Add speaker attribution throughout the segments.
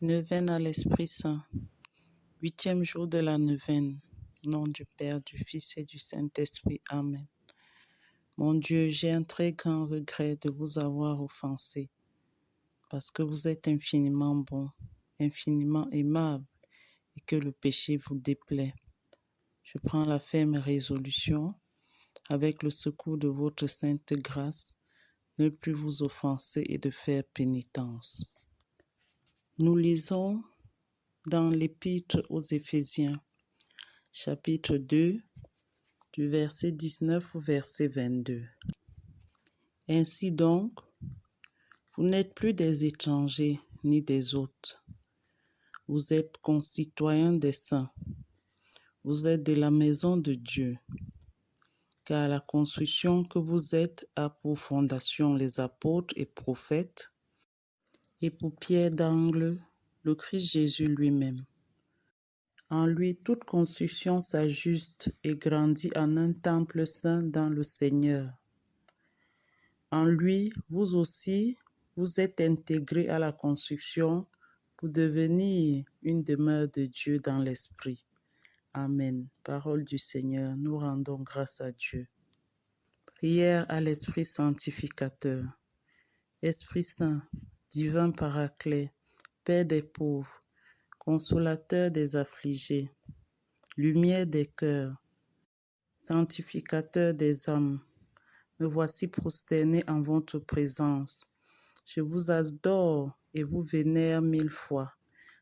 Speaker 1: Neuvaine à l'Esprit Saint. 8e jour de la neuvaine. Au nom du Père, du Fils et du Saint-Esprit. Amen. Mon Dieu, j'ai un très grand regret de vous avoir offensé, parce que vous êtes infiniment bon, infiniment aimable, et que le péché vous déplaît. Je prends la ferme résolution, avec le secours de votre sainte grâce, ne plus vous offenser et de faire pénitence. Nous lisons dans l'Épître aux Éphésiens, chapitre 2, du verset 19 au verset 22. Ainsi donc, vous n'êtes plus des étrangers ni des hôtes. Vous êtes concitoyens des saints. Vous êtes de la maison de Dieu. Car la construction que vous êtes a pour fondation les apôtres et prophètes, et pour pierre d'angle, le Christ Jésus lui-même. En lui, toute construction s'ajuste et grandit en un temple saint dans le Seigneur. En lui, vous aussi, vous êtes intégrés à la construction pour devenir une demeure de Dieu dans l'Esprit. Amen. Parole du Seigneur, nous rendons grâce à Dieu. Prière à l'Esprit sanctificateur. Esprit Saint, divin Paraclet, Père des pauvres, consolateur des affligés, lumière des cœurs, sanctificateur des âmes, me voici prosterné en votre présence. Je vous adore et vous vénère 1000 fois,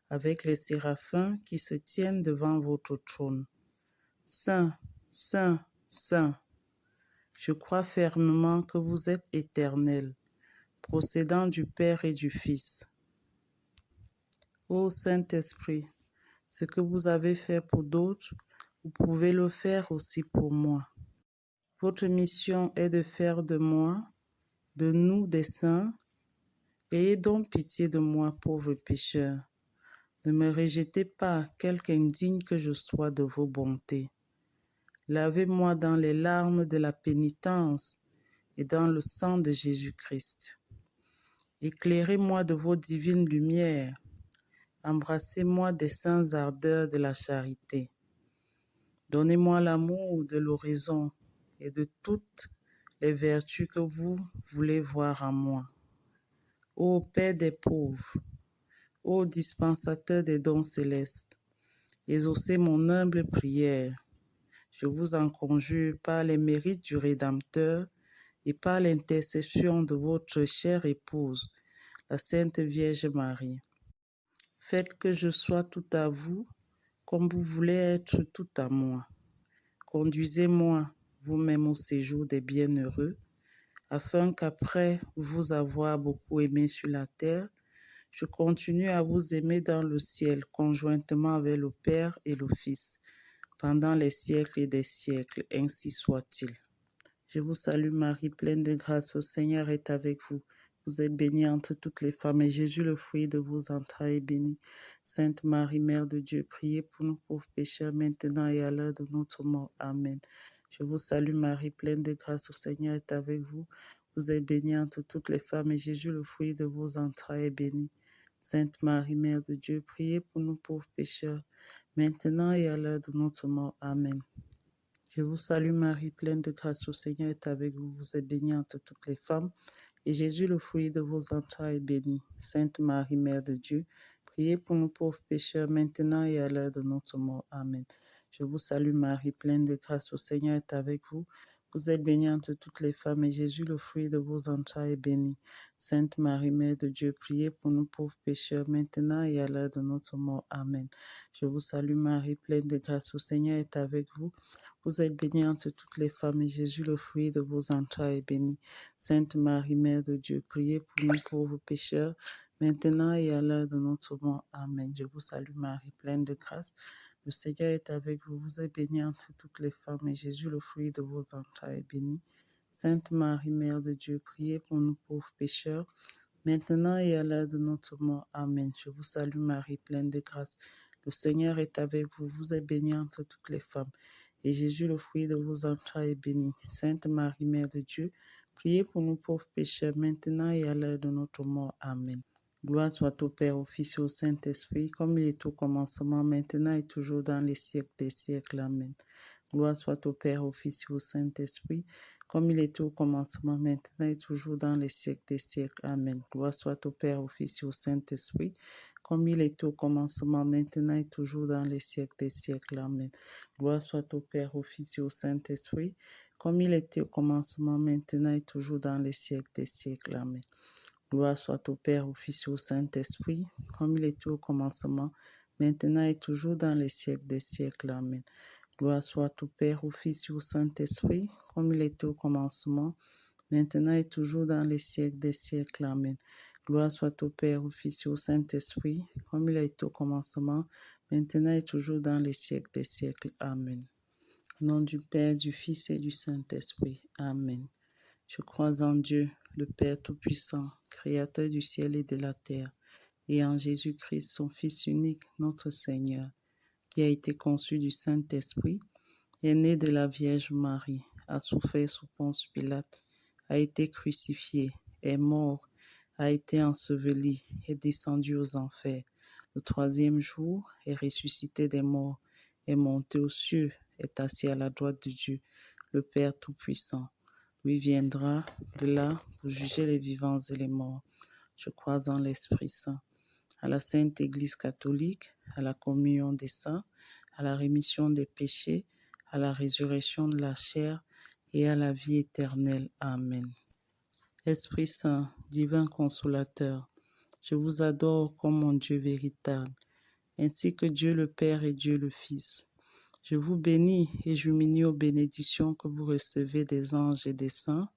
Speaker 1: avec les séraphins qui se tiennent devant votre trône. Saint, Saint, Saint, je crois fermement que vous êtes éternel, procédant du Père et du Fils. Ô Saint-Esprit, ce que vous avez fait pour d'autres, vous pouvez le faire aussi pour moi. Votre mission est de faire de moi, de nous des saints. Ayez donc pitié de moi, pauvre pécheur. Ne me rejetez pas, quelque indigne que je sois de vos bontés. Lavez-moi dans les larmes de la pénitence et dans le sang de Jésus-Christ. Éclairez-moi de vos divines lumières. Embrassez-moi des saintes ardeurs de la charité. Donnez-moi l'amour de l'oraison et de toutes les vertus que vous voulez voir en moi. Ô Père des pauvres, ô dispensateur des dons célestes, exaucez mon humble prière. Je vous en conjure par les mérites du Rédempteur et par l'intercession de votre chère épouse, la Sainte Vierge Marie. Faites que je sois tout à vous, comme vous voulez être tout à moi. Conduisez-moi vous-même au séjour des bienheureux, afin qu'après vous avoir beaucoup aimé sur la terre, je continue à vous aimer dans le ciel, conjointement avec le Père et le Fils, pendant les siècles et des siècles, ainsi soit-il. Je vous salue Marie, pleine de grâce, le Seigneur est avec vous. Vous êtes bénie entre toutes les femmes, et Jésus, le fruit de vos entrailles, est béni. Sainte Marie, Mère de Dieu, priez pour nous pauvres pécheurs, maintenant et à l'heure de notre mort. Amen. Je vous salue Marie, pleine de grâce, le Seigneur est avec vous. Vous êtes bénie entre toutes les femmes, et Jésus, le fruit de vos entrailles, est béni. Sainte Marie, Mère de Dieu, priez pour nous pauvres pécheurs, maintenant et à l'heure de notre mort. Amen. Je vous salue Marie, pleine de grâce, le Seigneur est avec vous. Vous êtes bénie entre toutes les femmes, et Jésus, le fruit de vos entrailles, est béni. Sainte Marie, Mère de Dieu, priez pour nous pauvres pécheurs, maintenant et à l'heure de notre mort. Amen. Je vous salue Marie, pleine de grâce, le Seigneur est avec vous. Vous êtes bénie entre toutes les femmes, et Jésus, le fruit de vos entrailles, est béni. Sainte Marie, Mère de Dieu, priez pour nous pauvres pécheurs, maintenant et à l'heure de notre mort. Amen. Je vous salue Marie, pleine de grâce, le Seigneur est avec vous. Vous êtes bénie entre toutes les femmes, et Jésus, le fruit de vos entrailles, est béni. Sainte Marie, Mère de Dieu, priez pour nous pauvres pécheurs, maintenant et à l'heure de notre mort. Amen. Je vous salue Marie, pleine de grâce. Le Seigneur est avec vous. Vous êtes bénie entre toutes les femmes, et Jésus, le fruit de vos entrailles, est béni. Sainte Marie, Mère de Dieu, priez pour nous pauvres pécheurs, maintenant et à l'heure de notre mort. Amen. Je vous salue Marie, pleine de grâce. Le Seigneur est avec vous. Vous êtes bénie entre toutes les femmes, et Jésus, le fruit de vos entrailles, est béni. Sainte Marie, Mère de Dieu, priez pour nous pauvres pécheurs, maintenant et à l'heure de notre mort. Amen. Gloire soit au Père, au Fils et au Saint-Esprit, comme il est au commencement, maintenant et toujours dans les siècles des siècles. Amen. Gloire soit au Père, au Fils et au Saint-Esprit, comme il était au commencement, maintenant et toujours dans les siècles des siècles. Amen. Gloire soit au Père, au Fils et au Saint-Esprit, comme il était au commencement, maintenant et toujours dans les siècles des siècles. Amen. Gloire soit au Père, au Fils et au Saint-Esprit, comme il était au commencement, maintenant et toujours dans les siècles des siècles. Amen. Gloire soit au Père, au Fils et au Saint-Esprit, comme il était au commencement, maintenant et toujours dans les siècles des siècles. Amen. Gloire soit au Père, au Fils et au Saint-Esprit, comme il était au commencement, maintenant et toujours dans les siècles des siècles. Amen. Gloire soit au Père, au Fils et au Saint-Esprit, comme il a été au commencement, maintenant et toujours dans les siècles des siècles. Amen. Au nom du Père, du Fils et du Saint-Esprit. Amen. Je crois en Dieu, le Père Tout-Puissant, Créateur du ciel et de la terre, et en Jésus-Christ, son Fils unique, notre Seigneur, qui a été conçu du Saint-Esprit, est né de la Vierge Marie, a souffert sous Ponce Pilate, a été crucifié, est mort, a été enseveli, est descendu aux enfers. Le troisième jour est ressuscité des morts, est monté aux cieux, est assis à la droite de Dieu, le Père Tout-Puissant. Lui viendra de là pour juger les vivants et les morts. Je crois en l'Esprit Saint, à la Sainte Église catholique, à la communion des saints, à la rémission des péchés, à la résurrection de la chair et à la vie éternelle. Amen. Esprit Saint, divin consolateur, je vous adore comme mon Dieu véritable, ainsi que Dieu le Père et Dieu le Fils. Je vous bénis et j'humilie aux bénédictions que vous recevez des anges et des saints.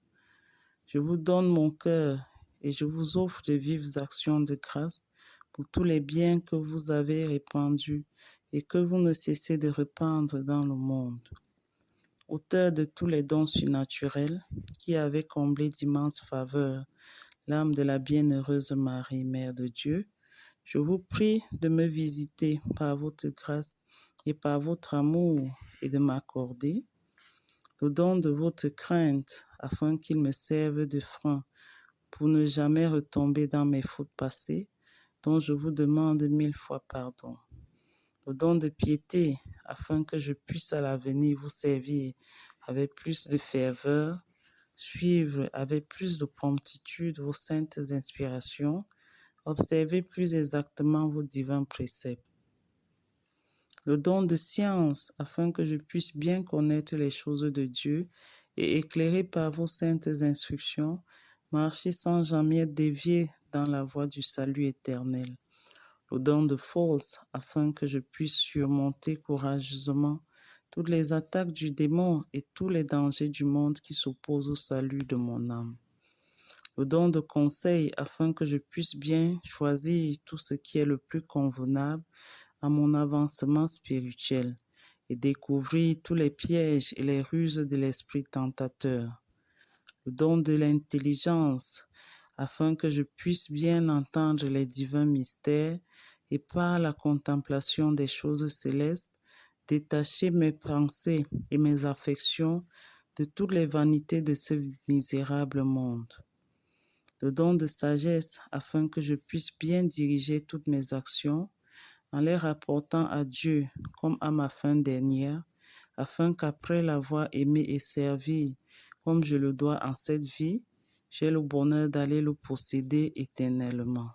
Speaker 1: Je vous donne mon cœur et je vous offre de vives actions de grâce pour tous les biens que vous avez répandus et que vous ne cessez de répandre dans le monde. Auteur de tous les dons surnaturels, qui avez comblé d'immenses faveurs l'âme de la bienheureuse Marie, Mère de Dieu, je vous prie de me visiter par votre grâce et par votre amour et de m'accorder le don de votre crainte afin qu'il me serve de frein pour ne jamais retomber dans mes fautes passées, dont je vous demande 1000 fois pardon. Le don de piété afin que je puisse à l'avenir vous servir avec plus de ferveur, suivre avec plus de promptitude vos saintes inspirations, observer plus exactement vos divins préceptes. Le don de science, afin que je puisse bien connaître les choses de Dieu et éclairé par vos saintes instructions, marcher sans jamais dévier dans la voie du salut éternel. Le don de force, afin que je puisse surmonter courageusement toutes les attaques du démon et tous les dangers du monde qui s'opposent au salut de mon âme. Le don de conseil, afin que je puisse bien choisir tout ce qui est le plus convenable à mon avancement spirituel et découvrir tous les pièges et les ruses de l'esprit tentateur. Le don de l'intelligence, afin que je puisse bien entendre les divins mystères et par la contemplation des choses célestes, détacher mes pensées et mes affections de toutes les vanités de ce misérable monde. Le don de sagesse, afin que je puisse bien diriger toutes mes actions en les rapportant à Dieu comme à ma fin dernière, afin qu'après l'avoir aimé et servi comme je le dois en cette vie, j'ai le bonheur d'aller le posséder éternellement.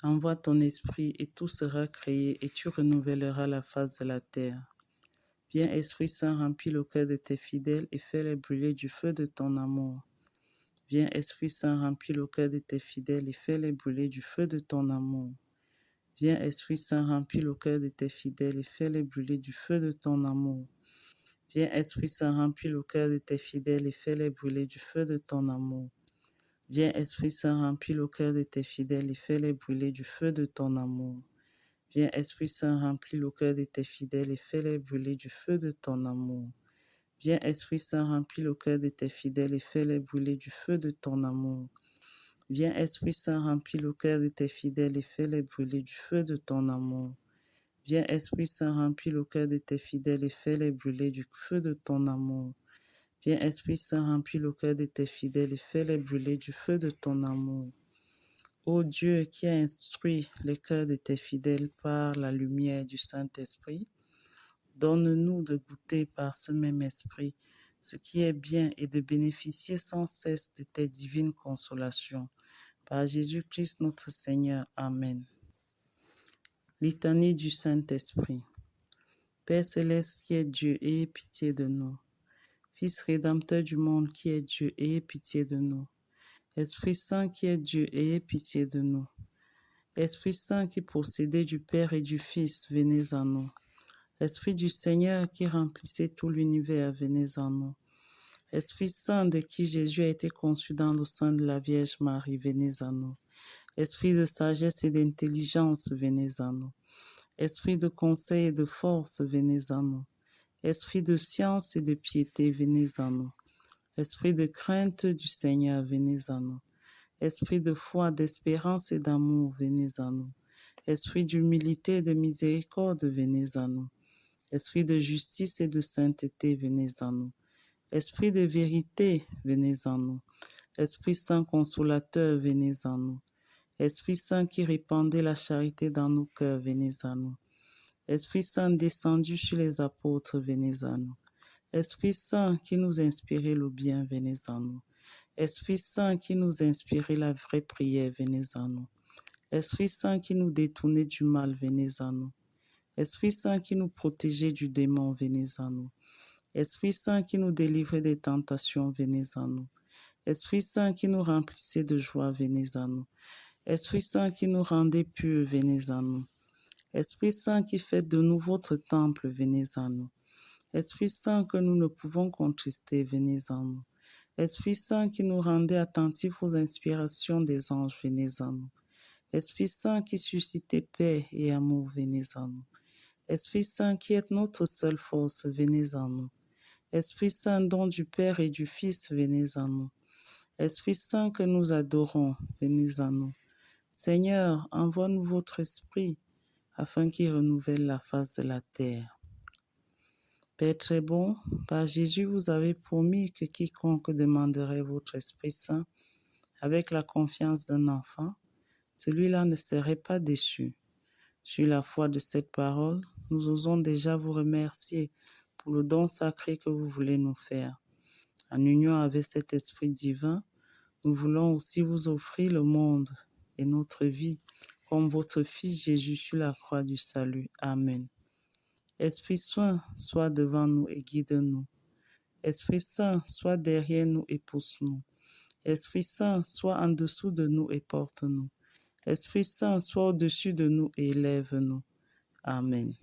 Speaker 1: Envoie ton esprit et tout sera créé et tu renouvelleras la face de la terre. Viens, Esprit Saint, remplis le cœur de tes fidèles et fais-les brûler du feu de ton amour. Viens, Esprit Saint, remplis le cœur de tes fidèles et fais-les brûler du feu de ton amour. Viens, Esprit Saint, remplis le cœur de tes fidèles et fais-les brûler du feu de ton amour. Viens, Esprit Saint, remplis le cœur de tes fidèles et fais-les brûler du feu de ton amour. Viens, Esprit Saint, remplis le cœur de tes fidèles et fais-les brûler du feu de ton amour. Viens, Esprit Saint, remplis le cœur de tes fidèles et fais-les brûler du feu de ton amour. Viens, Esprit Saint, remplis le cœur de tes fidèles et fais-les brûler du feu de ton amour. Viens, Esprit Saint, remplis le cœur de tes fidèles et fais-les brûler du feu de ton amour. Viens, Esprit Saint, remplis le cœur de tes fidèles et fais-les brûler du feu de ton amour. Viens, Esprit Saint, remplis le cœur de tes fidèles et fais-les brûler du feu de ton amour. Ô Dieu qui a instruit les cœurs de tes fidèles par la lumière du Saint-Esprit, donne-nous de goûter par ce même esprit ce qui est bien et de bénéficier sans cesse de tes divines consolations. Par Jésus-Christ notre Seigneur. Amen. Litanie du Saint-Esprit. Père céleste qui est Dieu, aie pitié de nous. Fils rédempteur du monde qui est Dieu, aie pitié de nous. Esprit Saint qui est Dieu, aie pitié de nous. Esprit Saint qui procédait du Père et du Fils, venez en nous. Esprit du Seigneur qui remplissait tout l'univers, venez en nous. Esprit Saint de qui Jésus a été conçu dans le sein de la Vierge Marie, venez en nous. Esprit de sagesse et d'intelligence, venez en nous. Esprit de conseil et de force, venez en nous. Esprit de science et de piété, venez en nous. Esprit de crainte du Seigneur, venez en nous. Esprit de foi, d'espérance et d'amour, venez en nous. Esprit d'humilité et de miséricorde, venez en nous. Esprit de justice et de sainteté, venez en nous. Esprit de vérité, venez en nous. Esprit Saint consolateur, venez en nous. Esprit Saint qui répandait la charité dans nos cœurs, venez en nous. Esprit Saint descendu sur les apôtres, venez en nous. Esprit Saint qui nous inspirait le bien, venez en nous. Esprit Saint qui nous inspirait la vraie prière, venez en nous. Esprit Saint qui nous détournait du mal, venez en nous. Esprit Saint qui nous protégeait du démon, venez en nous. Esprit Saint qui nous délivrait des tentations, venez en nous. Esprit Saint qui nous remplissait de joie, venez en nous. Esprit Saint qui nous rendait purs, venez en nous. Esprit Saint qui fait de nous votre temple, venez en nous. Esprit Saint que nous ne pouvons contrister, venez en nous. Esprit Saint qui nous rendait attentifs aux inspirations des anges, venez en nous. Esprit Saint qui suscitait paix et amour, venez en nous. Esprit Saint qui est notre seule force, venez en nous. Esprit Saint, don du Père et du Fils, venez en nous. Esprit Saint que nous adorons, venez en nous. Seigneur, envoie-nous votre Esprit, afin qu'il renouvelle la face de la terre. Père très bon, par Jésus, vous avez promis que quiconque demanderait votre Esprit Saint avec la confiance d'un enfant, celui-là ne serait pas déçu. Sur la foi de cette parole, nous osons déjà vous remercier pour le don sacré que vous voulez nous faire. En union avec cet Esprit divin, nous voulons aussi vous offrir le monde et notre vie comme votre Fils Jésus sur la croix du salut. Amen. Esprit Saint, sois devant nous et guide-nous. Esprit Saint, sois derrière nous et pousse-nous. Esprit Saint, sois en dessous de nous et porte-nous. Esprit Saint, sois au-dessus de nous et élève-nous. Amen.